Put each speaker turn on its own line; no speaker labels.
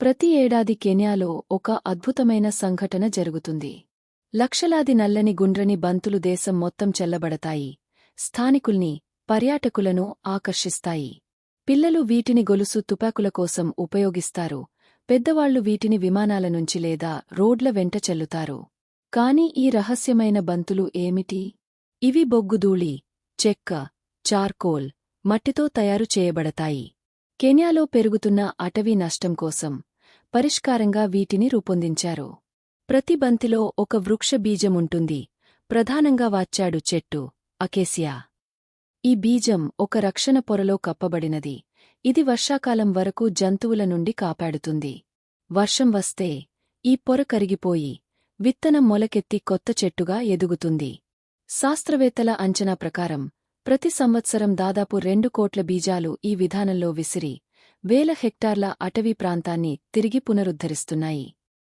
ప్రతి ఏడాది కెన్యాలో ఒక అద్భుతమైన సంఘటన జరుగుతుంది. లక్షలాది నల్లని గుండ్రని బంతులు దేశం మొత్తం చెల్లబడతాయి, స్థానికుల్ని, పర్యాటకులను ఆకర్షిస్తాయి. పిల్లలు వీటిని గొలుసు తుపాకుల కోసం ఉపయోగిస్తారు, పెద్దవాళ్లు వీటిని విమానాల నుంచి లేదా రోడ్ల వెంట చెల్లుతారు. కాని ఈ రహస్యమైన బంతులు ఏమిటి? ఇవి బొగ్గుధూళి, చెక్క, చార్కోల్, మట్టితో తయారు చేయబడతాయి. కెన్యాలో పెరుగుతున్న అటవీ నష్టం కోసం పరిష్కారంగా వీటిని రూపొందించారు. ప్రతి బంతిలో ఒక వృక్ష బీజముంటుంది, ప్రధానంగా వాచ్చాడు చెట్టు, అకేసియా. ఈ బీజం ఒక రక్షణ పొరలో కప్పబడినది, ఇది వర్షాకాలం వరకు జంతువుల నుండి కాపాడుతుంది. వర్షం వస్తే ఈ పొర కరిగిపోయి విత్తనం మొలకెత్తి కొత్త చెట్టుగా ఎదుగుతుంది. శాస్త్రవేత్తల అంచనా ప్రకారం ప్రతి సంవత్సరం దాదాపు 2 కోట్ల బీజాలు ఈ విధానంలో విసిరి వేల హెక్టార్ల అటవీ ప్రాంతాన్ని తిరిగి పునరుద్ధరిస్తున్నాయి.